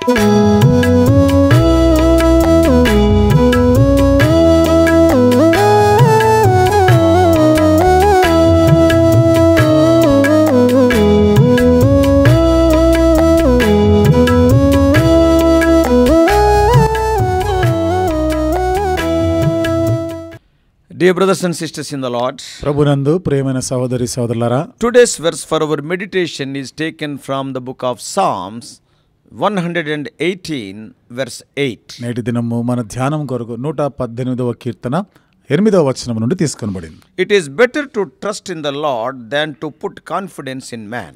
Dear brothers and sisters in the Lord, ప్రభునందు ప్రియమైన సహోదరి సహోదరులారా, today's verse for our meditation is taken from the book of Psalms 118 verse 8. నేటి దినము మన ధ్యానం కొరకు 118వ కీర్తన 8వ వచనం నుండి తీసుకొనబడింది. It is better to trust in the Lord than to put confidence in man.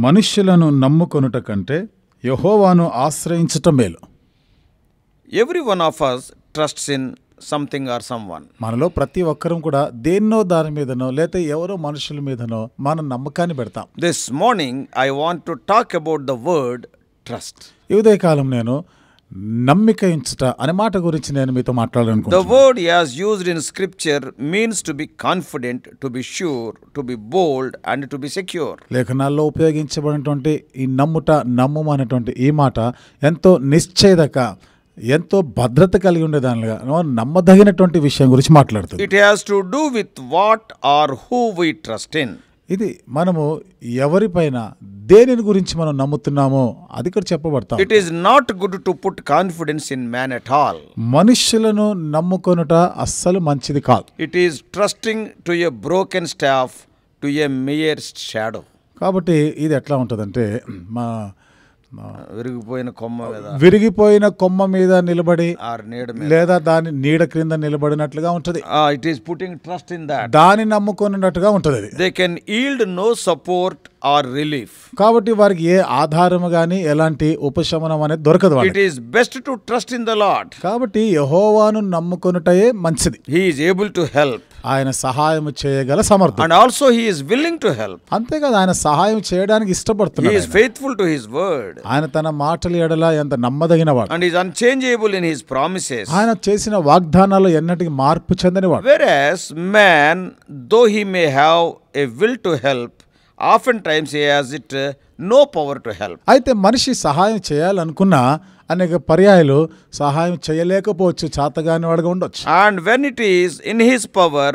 మనుష్యులను నమ్ముకొనుట కంటే యెహోవాను ఆశ్రయించుట మేలు. Every one of us trusts in something or someone. మనలో ప్రతి ఒక్కరం కూడా దేన్నో దాని మీదనో లేతే ఎవరో మనుషుల మీదనో మన నమ్మకాన్ని పెడతాం. This morning I want to talk about the word trust. ఈ ఉదయకాలం నేను నమ్మిక ఉంచుట అనే మాట గురించి నేను మీతో మాట్లాడాలనుకుంటున్నాను. The word as used in scripture means to be confident, to be sure, to be bold and to be secure. లేఖనాల్లో ఉపయోగించబడినటువంటి ఈ నమ్ము అనేటువంటి ఈ మాట ఎంతో నిశ్చయత, ఎంతో భద్రత కలిగి ఉండేదానిగా నమ్మదగినటువంటి విషయం గురించి మాట్లాడుతుంది. It has to do with what or who we trust in. ఇది మనము ఎవరిపైన దేనిని గురించి మనం నమ్ముతున్నామో అది ఇక్కడ చెప్పబడతాం. It is not good to put confidence in man at all. మనుష్యులను నమ్ముకొనుట అస్సలు మంచిది కాదు. It is trusting to a broken staff, to a mere shadow. కాబట్టి ఇది ఎట్లా ఉంటుందంటే విరిగిపోయిన కొమ్మ మీద నిలబడి లేదా దాని నీడ క్రింద నిలబడినట్లుగా ఉంటది. It is putting trust in that. దాని నమ్ముకున్నట్టుగా ఉంటది. They can yield no support or relief. కాబట్టి వారికి ఏ ఆధారము గాని ఎలాంటి ఉపశమనం అనేది దొరకదు. It is best to trust in the Lord. కాబట్టి యెహోవాను నమ్ముకొనుటయే మంచిది. He is able to help. ఆయన సహాయం చేయగల సమర్థుడు. And also he is willing to help. అంతేకాదు ఆయన సహాయం చేయడానికి ఇష్టపడుతున్నాడు. He is faithful to his word. ఆయన తన మాటల ఎడల ఎంత నమ్మదగినవాడు. And is unchangeable in his promises. ఆయన చేసిన వాగ్దానాలు ఎన్నటికి మార్పు చెందనివాడు. Whereas man, though he may have a will to help, oftentimes he has no power to help. అయితే మనిషి సహాయం చేయాలనుకున్నా అనేక పర్యాయాలు సహాయం చేయలేకపోవచ్చు, చాతగాని వాడుగా ఉండొచ్చు. And when it is in his power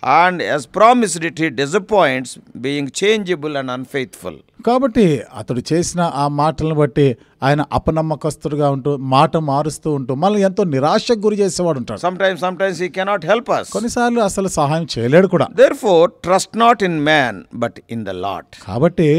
and as promised it, he disappoints, being changeable and unfaithful. కాబట్టి అతడు చేసిన ఆ మాటలను బట్టి ఆయన అపనమ్మకస్తుడుగా ఉంటూ మాట మారుస్తూ ఉంటూ మనల్ని ఎంతో నిరాశకు గురి చేసేవాడు ఉంటాడు. Sometimes he cannot help us. కొన్నిసార్లు అసలు సహాయం చేయలేడు కూడా. Therefore trust not in man but in the Lord. కాబట్టి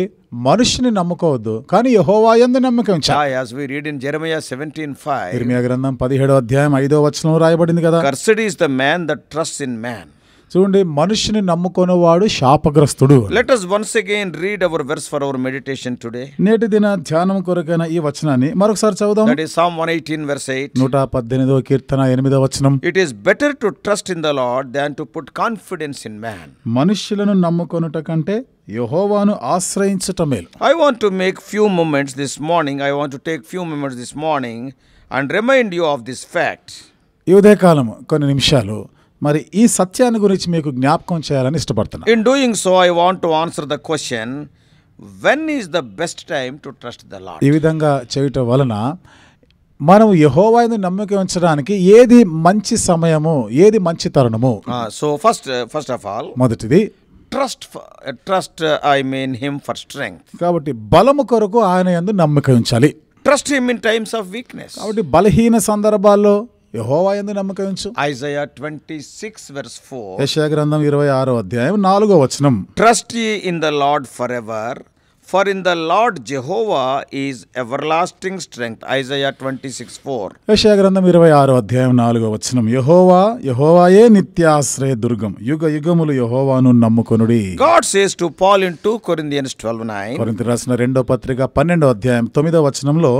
మనుషుని నమ్ముకోవద్దు, కానీ యెహోవా యందు నమ్మకం ఉంచాలి. As we read in Jeremiah 17:5. ఇర్మియా గ్రంథం 17వ అధ్యాయం 5వ వచనం రాయబడింది కదా. Cursed is the man that trusts in man. చూడండి, మనుషుని నమ్ముకొనేవాడు శాపగ్రస్తుడు. Let us once again read our verse for our meditation today. నేటి దిన ధ్యానం కొరకైన ఈ వచనాన్ని మరొకసారి చదువుదాం. That is Psalm 118 verse 8. 118వ కీర్తన 8వ వచనం. It is better to trust in the Lord than to put confidence in man. మనుష్యులను నమ్ముకొనుట కంటే యెహోవాను ఆశ్రయించుట మేలు. I want to make few moments this morning. I want to take few moments this morning and remind you of this fact. ఈ ఉదయకాలం కొన్ని నిమిషాలు మరి ఈ సత్యాన్ని గురించి మీకు జ్ఞాపకం చేయాలని ఇష్టపడుతున్నాను. In doing so, I want to answer the question, when is the best time to trust the Lord? ఈ విధంగా చేయటం వలన మనం యెహోవాను నమ్మకం ఉంచడానికి ఏది మంచి సమయము, ఏది మంచి తరుణము. So first of all, మొదటిది trust I mean him for strength. కాబట్టి బలము కొరకు ఆయన యందు నమ్మకం ఉంచాలి. Trust him in times of weakness. కాబట్టి బలహీన సందర్భాల్లో యెహోవా యందు నమ్మకం ఉంచు. Isaiah 26 verse 4. యెషయా గ్రంథం 26వ అధ్యాయం 4వ వచనం. Trust ye in the Lord forever, for in the Lord Jehovah is everlasting strength. Isaiah 26:4. యెషయా గ్రంథం 26వ అధ్యాయం 4వ వచనం. యెహోవాయే నిత్యాశ్రయ దుర్గం, యుగ యుగములు యెహోవాను నమ్ముకొనుడి. God says to Paul in 2 Corinthians 12:9. కొరింథీయులకు రాసిన 2వ పత్రిక 12వ అధ్యాయం 9వ వచనంలో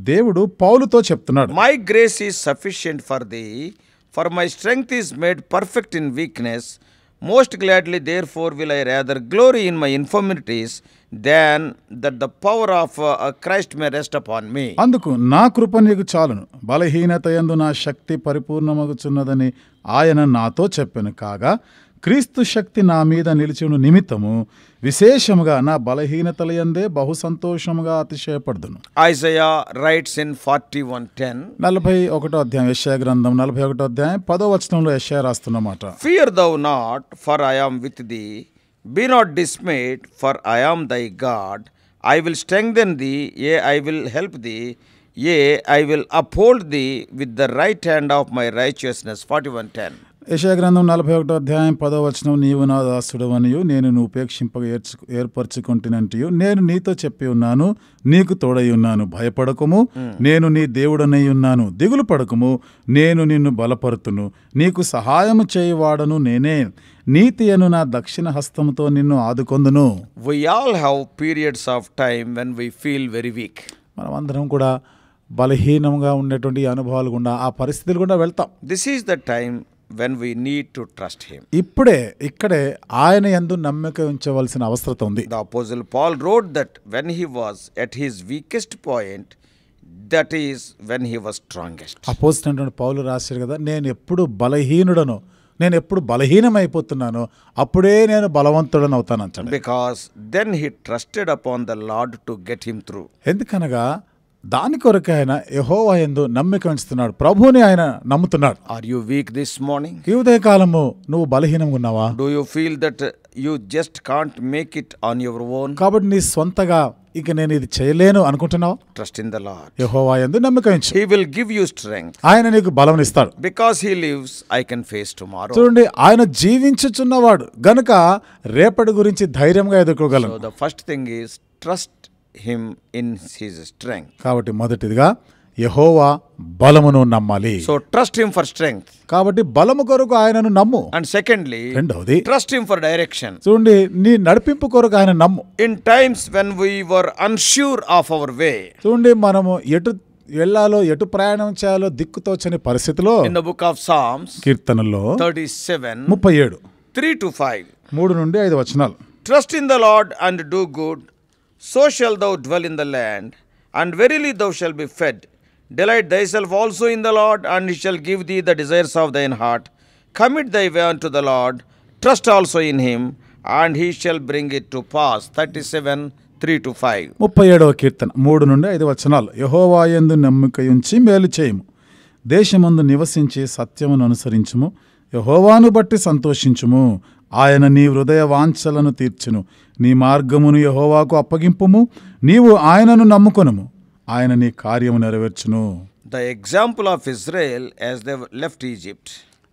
దేవుడు పౌలుతో చెప్తున్నాడు, My grace is sufficient for thee, for my strength is made perfect in weakness. Most gladly therefore will I rather glory in my infirmities than that the power of Christ may rest upon me. అందుకు నా కృప నీకు చాలును, బలహీనత యందు నా శక్తి పరిపూర్ణమగుచున్నదని ఆయన నాతో చెప్పెను. కాగా క్రీస్తు శక్తి నా మీద నిలిచిన నిమిత్తము విశేషముగా నా బలహీనతల యందే బహు సంతోషముగా అతిశయపడుదును. Isaiah writes in 41:10, 41వ అధ్యాయం యెషయా గ్రంథం 41వ అధ్యాయం 10వ వచనంలో యెషయా రాస్తున్నమాట. Fear thou not, for I am with thee. Be not dismayed, for I am thy God. I will strengthen thee, yea, I will help thee. Yea, I will uphold thee with the right hand of my righteousness. 41:10. యెషయా గ్రంథం 41వ అధ్యాయం 10వ వచనం, నీవు నా దాసుడవనియు నేను ఉపేక్షింపక ఏర్పరచుకుంటునంటియు నేను నీతో చెప్పి ఉన్నాను, నీకు తోడై ఉన్నాను, భయపడకుము, నేను నీ దేవుడనై ఉన్నాను, దిగులు పడకుము, నేను నిన్ను బలపరుతును, నీకు సహాయము చేయువాడను నేనే, నీతి అను నా దక్షిణ హస్తముతో నిన్ను ఆదుకొందును. We all have periods of time when we feel very weak. మనమందరం కూడా బలహీనంగా ఉండేటువంటి అనుభవాలు గుండా, ఆ పరిస్థితులు గుండా వెళ్తాం. This is the time when we need to trust him. ఇక్కడే ఆయన యందు నమ్మిక ఉంచవలసిన అవసరం ఉంది. The Apostle Paul wrote that when he was at his weakest point, that is when he was strongest. అపోస్తలుడైన పౌలు రాశారు కదా, నేను ఎప్పుడు బలహీనుడను, నేను ఎప్పుడు బలహీనమైపోతున్నానో అప్పుడే నేను బలవంతుడని అవుతాను అంటాడు. Because then he trusted upon the Lord to get him through. ఎందుకనగా దాని కొరకు ఆయన యెహోవా యందు నమ్మిక ఉంచుతున్నాడు, ప్రభువుని ఆయన నమ్ముతున్నాడు. Are you weak this morning? ఈ ఉదయకాలము నువ్వు బలహీనంగా ఉన్నావా? Do you feel that you just can't make it on your own? కాబట్టి నీ సొంతగా ఇక నేను ఇది చేయలేను అనుకుంటున్నావు? Trust in the Lord. యెహోవా యందు నమ్మిక ఉంచు, He will give you strength. ఆయన నీకు బలం ఇస్తాడు. Because he lives, I can face tomorrow. చూడండి, ఆయన జీవించుచున్నవాడు గనుక రేపటి గురించి ధైర్యంగా ఎదుర్కోగలను. So the first thing is trust him in his strength. కాబట్టి మొదటిదిగా యెహోవా బలమును నమ్మాలి. So trust him for strength. కాబట్టి బలము కొరకు ఆయనను నమ్ము. And secondly, రెండవది trust him for direction. చూడండి, నీ నడిపింపు కొరకు ఆయన నమ్ము. In times when we were unsure of our way. చూడండి, మనము ఎటు వెళ్ళాలో, ఎటు ప్రయాణం చేయాలో దిక్కుతోచని పరిస్థితిలో In the book of Psalms, కీర్తనల్లో 37, 37 3-5. 3 నుండి 5 వచనాలు. Trust in the Lord and do good, so shall thou dwell in the land, and verily thou shalt be fed. Delight thyself also in the Lord, and he shall give thee the desires of thine heart. Commit thy way unto the Lord, trust also in him, and he shall bring it to pass. 37, 3-5. 37వ కీర్తన 3 నుండి 5 వచనాలు. యెహోవా యందు నమ్మికయుంచి మేలు చేయుము, దేశమందు నివసించి సత్యమును అనుసరించుము, యెహోవాను బట్టి సంతోషించుము, ఆయన నీ హృదయ వాంఛలను తీర్చును, నీ మార్గమును యెహోవాకు అప్పగింపుము, నీవు ఆయనను నమ్ముకొనుము, ఆయన నీ కార్యము నెరవేర్చును. The example of Israel as they left Egypt.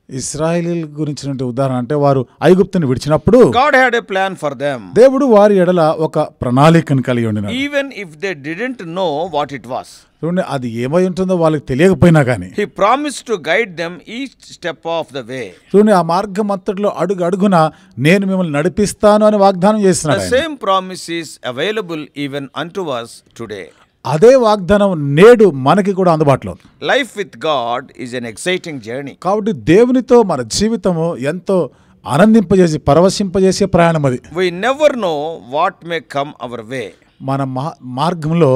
ఇశ్రాయేలీల గురించినటువంటి ఉదాహరణ అంటే వారు ఐగుప్తుని విడిచినప్పుడు God had a plan for them. దేవుడు వారి ఎడల ఒక ప్రణాళికను కలిగి ఉండినాడు. Even if they didn't know what it was. చూడండి, అది ఏమై ఉంటుందో వాళ్ళకి తెలియకపోయినా కానీ He promised to guide them each step of the way. చూడండి, ఆ మార్గం అంతటిలో అడుగు అడుగున నేను మిమ్మల్ని నడిపిస్తాను అని వాగ్దానం చేస్తున్నాడు. The same promise is available even unto us today. అదే వాగ్దానం నేడు మనకి కూడా అందుబాటులో ఉంది. Life with God is an exciting journey. కాబట్టి దేవునితో మన జీవితము ఎంతో ఆనందింపజేసి పరవశింపజేసే ప్రయాణం అది. We never know what may come our way. మన మార్గంలో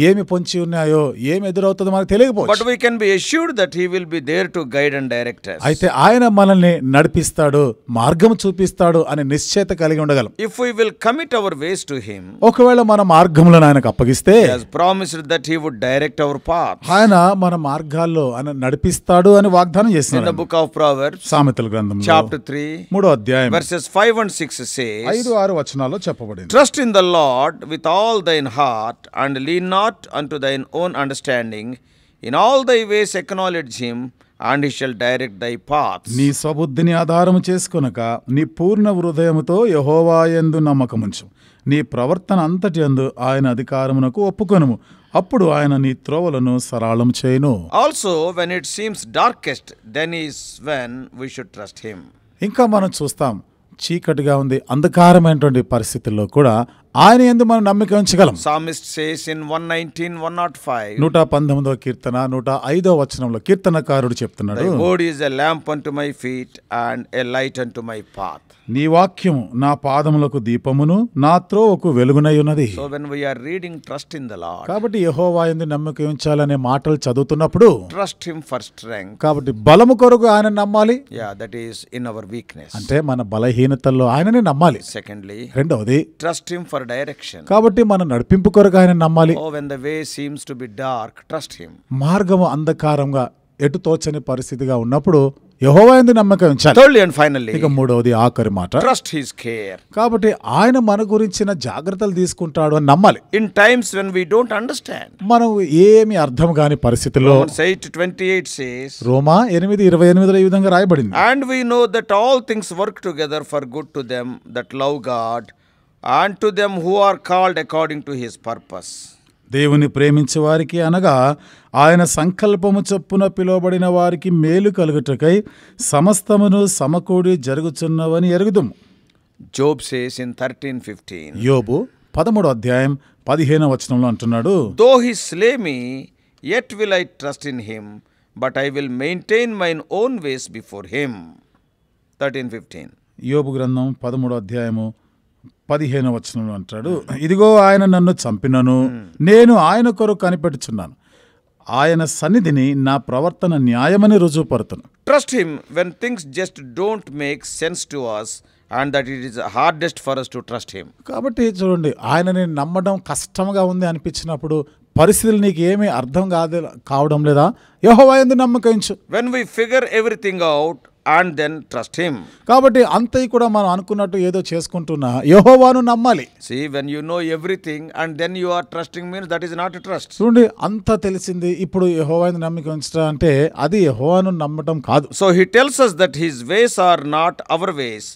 ఏమి పొంచి ఉన్నాయో, ఏమి ఎదురవుతుందో మనకు తెలియకపోవచ్చు. But we can be assured that he will be there to guide and direct us. అయితే ఆయన మనల్ని నడిపిస్తాడు, మార్గం చూపిస్తాడు అనే నిశ్చయత కలిగి ఉండగలం. If we will commit our ways to him, ఒకవేళ మన మార్గములను ఆయనకు అప్పగిస్తే he has promised that he would direct our path. ఆయన మన మార్గాల్లో ఆయన నడిపిస్తాడు అని వాగ్దానం In చేస్తున్నాడు. the book of Proverbs, సామెతల గ్రంథంలో chapter 3, 3వ అధ్యాయం verses 5 and 6 says, 5-6 వచనాల్లో చెప్పబడింది. Trust in the Lord with all thine heart, and lean not unto thine own understanding. In all thy ways acknowledge him, and he shall direct thy paths. నీ స్వబుద్ధిని ఆధారము చేసుకొనక నీ పూర్ణ హృదయముతో యెహోవా యందు నమ్మకముంచు, నీ ప్రవర్తన అంతటి యందు ఆయన అధికారమునకు ఒప్పుకొనుము, అప్పుడు ఆయన నీ త్రోవలను సరళం చేయును. Also, when it seems darkest, then is when we should trust him. ఇంకా మనం చూస్తాం, చీకటిగా ఉంది, అంధకారమైనటువంటి పరిస్థితుల్లో కూడా ఆయన యందు మనం నమ్మిక ఉంచగలం. Psalmist says in 119, 105, 119వ కీర్తన 105వ వచనంలో కీర్తనకారుడు చెప్తున్నాడు, Thy word is a lamp unto my feet and a light unto my path. నీ వాక్యము నా పాదములకు దీపమును నా త్రోవకు వెలుగునై ఉన్నది. So when we are reading trust in the Lord, కాబట్టి యెహోవా యందు నమ్మిక ఉంచాలనే మాటలు చదువుతున్నప్పుడు trust him for strength. కాబట్టి బలము కొరకు ఆయన నమ్మాలి. Yeah, that is in our weakness. అంటే మన బలహీనతల్లో ఆయననే నమ్మాలి. Secondly, రెండవది trust him for direction. కాబట్టి మన నడిపింపు కొరకు ఆయన నమ్మాలి. Oh, when the way seems to be dark, trust him. మార్గము అంధకారంగా ఎటు తోచని పరిస్థితిగా ఉన్నప్పుడు యెహోవా యందు నమ్మకం ఉంచాలి. Thirdly and finally, ఇక మూడవది ఆఖరి మాట, trust his care. కాబట్టి ఆయన మన గురించిన జాగ్రత్తలు తీసుకుంటాడు అని నమ్మాలి. In times when we don't understand. మనం ఏమి అర్థం కాని పరిస్థితుల్లో Romans 8:28 says, రోమా 8:28 ఈ విధంగా రాయబడింది, And we know that all things work together for good to them that love God and to them who are called according to his purpose. దేవుని ప్రేమించే వారికి అనగా ఆయన సంకల్పము చొప్పున పిలువబడిన వారికి మేలు కలుగుటకై సమస్తమును సమకూడి జరుగుచున్నవని ఎరుగుదుము. Job says in 13:15, యోబు 13:15 వచనంలో అంటున్నాడు, Though he slay me, yet will I trust in him, but I will maintain mine own ways before him. 13:15. యోబు గ్రంథం 13:15 వచనంలో అంటాడు, ఇదిగో ఆయన నన్ను చంపినను నేను ఆయన కొరకు కనిపెట్టుచున్నాను, ఆయన సన్నిధిని నా ప్రవర్తన న్యాయమని రుజువుపరుతును. Trust him when things just don't make sense to us and that it is hardest for us to trust him. కాబట్టి చూడండి, ఆయనని నమ్మడం కష్టంగా ఉంది అనిపించినప్పుడు, పరిస్థితులు నీకు ఏమీ అర్థం కావడం లేదా, యెహోవా యందు నమ్మకం ఉంచు. When we figure everything out and then trust him. కాబట్టి అంతయి కూడా మనం అనుకున్నట్టు ఏదో చేసుకుంటున్నా యెహోవాను నమ్మాలి. See, when you know everything and then you are trusting means that is not a trust. చూడండి, అంతా తెలిసింది ఇప్పుడు యెహోవా యందు నమ్మకం ఉంచడం అంటే అది యెహోవాను నమ్మటం కాదు. So he tells us that his ways are not our ways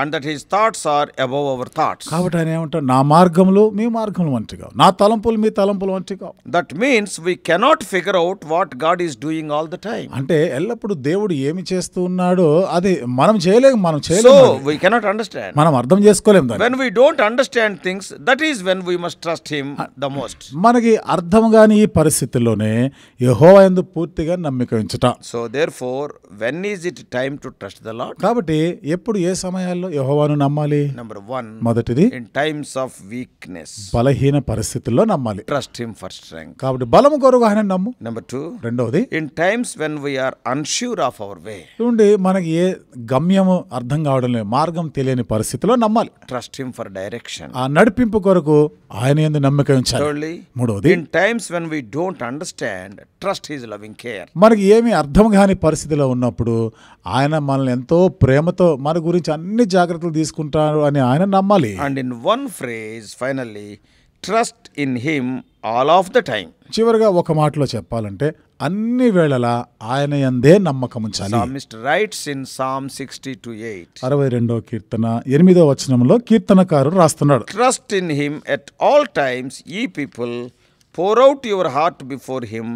and that his thoughts are above our thoughts. కాబట్టి ఆయన ఏమంటాడు, నా మార్గములు మీ మార్గములు వంటిగా, నా తలంపులు మీ తలంపులు వంటిగా. That means we cannot figure out what God is doing all the time. అంటే ఎల్లప్పుడు దేవుడు ఏమి చేస్తూ ఉన్నాడో అది మనం చేయలేము. So we cannot understand. మనం అర్థం చేసుకోలేము దాన్ని. When we don't understand things, that is when we must trust him the most. మనకి అర్థం కాని ఈ పరిస్థితుల్లోనే యెహోవా యందు పూర్తిగా నమ్మిక ఉంచుట. So therefore, when is it time to trust the Lord? కాబట్టి ఎప్పుడు ఏ సమయాల్లో యెహోవాను నమ్మాలి? Number 1, మొదటిది in times of weakness, బలహీన పరిస్థితుల్లో నమ్మాలి. trust him for strength. కాబట్టి బలము కొరకు ఆయన నమ్ము. Number 2, రెండవది, in times when we are unsure of our way, చూడండి, మనకి ఏ గమ్యము అర్థం కావడం లేదు, మార్గం తెలియని పరిస్థితిలో నమ్మాలి. trust him for direction. ఆ నడిపింపు కొరకు ఆయన యందు నమ్మిక ఉంచాలి. Thirdly, మూడవది, in times when we don't understand, trust his loving care. మనకి ఏమి అర్థం కాని పరిస్థితిలో ఉన్నప్పుడు ఆయన మనల్ని ఎంతో ప్రేమతో మన గురించి అన్ని జాగ్రత్తలు తీసుకుంటారు అని ఆయన నమ్మాలి. And in one phrase, finally, trust in him all of the time. చివరిగా ఒక మాటలో చెప్పాలంటే అన్ని వేళలా ఆయన యందే నమ్మకం ఉంచాలి. Psalmist writes in Psalm 60:8, 62వ కీర్తన 8వ వచనంలో కీర్తనకారుడు రాస్తున్నాడు, Trust in him at all times, ye people, pour out your heart before him.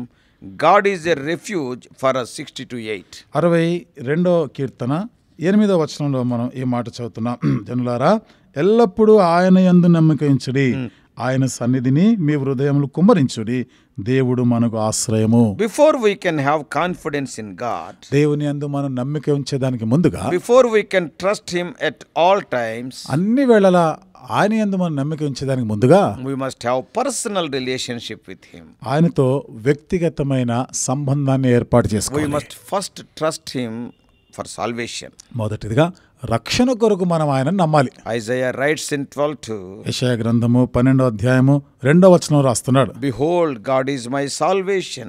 God is a refuge for us. 60:8. 62వ కీర్తన 8వ వచనంలో మనం ఈ మాట చదువుతున్నాం, జనులారా ఎల్లప్పుడూ ఆయన యందు నమ్మిక ఉంచుడి, ఆయన సన్నిధిని మీ హృదయములు కుమ్మరించుడి, దేవుడు మనకు ఆశ్రయము. Before we can have confidence in God, దేవుని యందు మనం నమ్మిక ఉంచేదానికి ముందుగా, before we can trust him at all times, అన్ని వేళలా ఆయన యందు మనం నమ్మిక ఉంచేదానికి ముందుగా we must have personal relationship with him. ఆయనతో వ్యక్తిగతమైన సంబంధాన్ని ఏర్పాటు We చేసుకోవాలి. must first trust him for salvation. మొదటిదిగా రక్షణ కొరకు మనం ఆయన నమ్మాలి. Isaiah writes in 12:2, యెషయా గ్రంథము 12వ వచనం రాస్తున్నాడు, Behold, God is my salvation.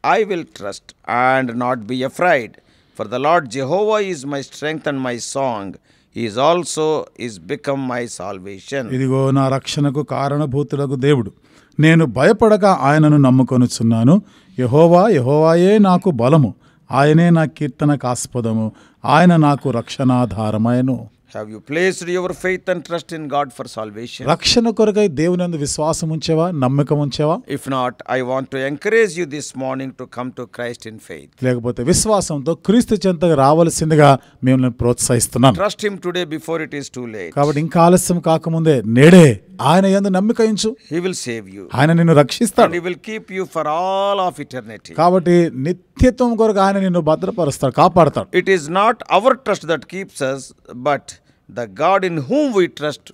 I will trust and not be afraid. For the Lord Jehovah is my strength and my song. He is also is become my salvation. ఇదిగో నా రక్షణకు కారణభూతులకు దేవుడు, నేను భయపడక ఆయనను నమ్ముకొనుచున్నాను. యెహోవాయే నాకు బలము, ఆయనే నా కీర్తనకాస్పదము, ఆయన నాకు రక్షణాధారమయను. Have you placed your faith and trust in God for salvation? రక్షణ కొరకై దేవునందు విశ్వాసం ఉంచావా, నమ్మకం ఉంచావా? If not, I want to encourage you this morning to come to Christ in faith. లేకపోతే విశ్వాసంతో క్రీస్తు చెంతకు రావాల్సిందిగా మిమ్మల్ని ప్రోత్సహిస్తున్నాను. Trust him today before it is too late. కాబట్టి ఇంకా ఆలస్యం కాకముందే నేడే ఆయన యందు నమ్మిక ఉంచు. He will save you. ఆయన నిన్ను రక్షిస్తాడు. And he will keep you for all of eternity. కాబట్టి నిత్యత్వం కొరకు ఆయన నిన్ను భద్రపరుస్తాడు, కాపాడతాడు. It is not our trust that keeps us, but the God in whom we trust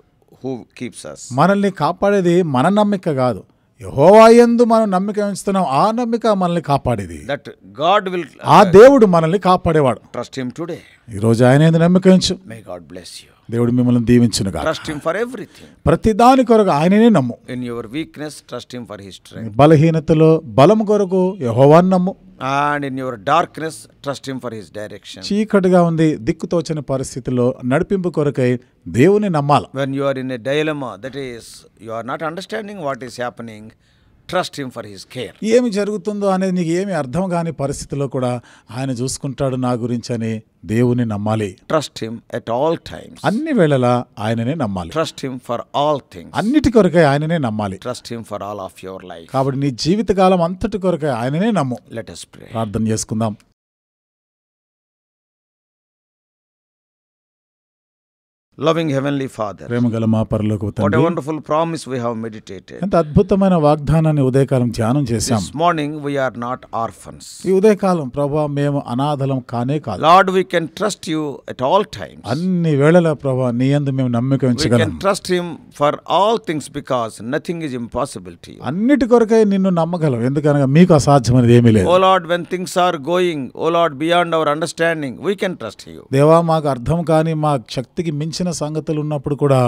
who keeps us. మనల్ని కాపాడేది మన నమ్మిక కాదు, యెహోవా యందు మనం నమ్మిక ఉంచుతున్నాం, ఆ నమ్మిక మనల్ని కాపాడేది. That God will ఆ దేవుడు మనల్ని కాపాడేవాడు. trust him today. ఈ రోజు ఆయన యందు నమ్మిక ఉంచు. May God bless you. దేవుడు మిమ్మల్ని దీవించునుగా. Trust him for everything. ప్రతి దాని కొరకు ఆయననే నమ్ము. In your weakness, trust him for his strength. బలహీనతలో బలం కొరకు యెహోవాను నమ్ము. And in your darkness, trust him for his direction. చీకటిగా ఉంది, దిక్కుతోచని పరిస్థితుల్లో నడిపింపు కొరకై దేవుని నమ్మాలి. When you are in a dilemma, that is, you are not understanding what is happening, trust him for his care. ఏమి జరుగుతుందో అనేది నీకు ఏమి అర్థం కాని పరిస్థితిలో కూడా ఆయన చూసుకుంటాడు నా గురించి అని దేవుని నమ్మాలి. Trust him at all times. అన్ని వేళలా ఆయననే నమ్మాలి. Trust him for all things. అన్నిటి కొరకై ఆయననే నమ్మాలి. Trust him for all of your life. కాబట్టి నీ జీవితకాలం అంతటి కొరకై ఆయననే నమ్ము. Let us pray. ప్రార్థన చేసుకుందాం. Loving Heavenly Father, ప్రేమగల మా పరలోకపు what a తండ్రి, wonderful promise we have meditated. ఎంత అద్భుతమైన వాగ్దానాన్ని ఉదయకాలం ధ్యానం చేశాం. This morning we are not orphans. ఈ ఉదయకాలం ప్రభువా మేము అనాథలం కానే కాదు. Lord, we can trust you at all times. అన్ని వేళల ప్రభువా నీ యందు మేము నమ్మిక We ఉంచగలం. can trust him for all things because nothing is impossible to you. అన్నిటి కొరకై నిన్ను నమ్మగలం, ఎందుకనగా మీకు అసాధ్యమైనది ఏమీ లేదు. Oh Lord, when things are going, oh Lord, beyond our understanding, we can trust you. దేవా మాకు అర్థం కాని మా శక్తికి మించిన సంగతులు ఉన్నప్పుడు కూడా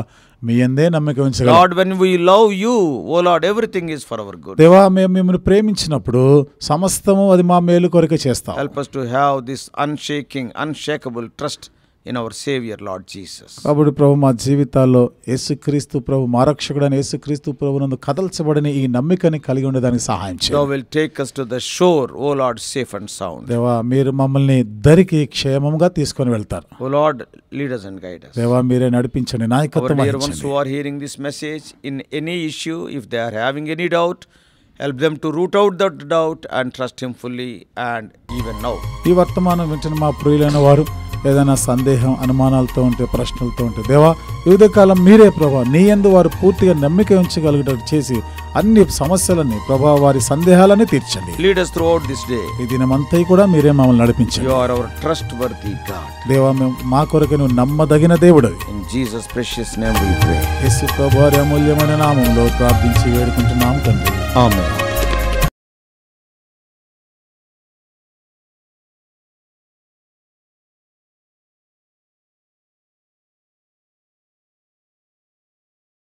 మీ యందే నమ్మిక ఉంచగలం. Lord, when we love you, oh Lord, everything is for our good. దేవా మేము మిమ్మల్ని ప్రేమించినప్పుడు సమస్తము అది మా మేలు కొరకే చేస్తాం. Help us to have this unshaking, unshakable trust in our Savior, Lord Jesus. కాబట్టి ప్రభు మా జీవితాల్లో యేసుక్రీస్తు ప్రభు మా రక్షకుడైన యేసుక్రీస్తు ప్రభునందు కదల్చబడిన ఈ నమ్మికని కలిగి ఉండడానికి సహాయం Thou చేయండి. will take us to the shore, oh Lord, safe and sound. దేవా మీరు మమ్మల్ని దరికి క్షేమంగా తీసుకొని వెళ్తారు. Oh Lord, lead us and guide us. దేవా మీరే నడిపించండి, Our నాయకత్వం dear ones వహించండి. who are hearing this message in any issue, if they are having any doubt, help them to root out that doubt and trust him fully and even now. ఈ వర్తమానం వింటున్న మా ప్రియులైన వారు ఏదైనా సందేహం, అనుమానాలతో ఉంటే, ప్రశ్నలతో ఉంటే దేవా వివిధ కాలం మీరే ప్రభా నీ యందు వారు పూర్తిగా నమ్మిక ఉంచగలిగేటట్టు చేసి అన్ని సమస్యలని ప్రభా వారి సందేహాలని తీర్చండి. Lead us throughout this day. ఈ దినమంతా కూడా మీరే మమ్మల్ని నడిపించండి. You are our trustworthy God. దేవా మేము మా కొరకు నువ్వు నమ్మదగిన దేవుడవి. In Jesus' precious name we pray. యేసు ప్రభువారి అమూల్యమైన నామములో ప్రార్థించి వేడుకుంటున్నాం తండ్రి. Amen.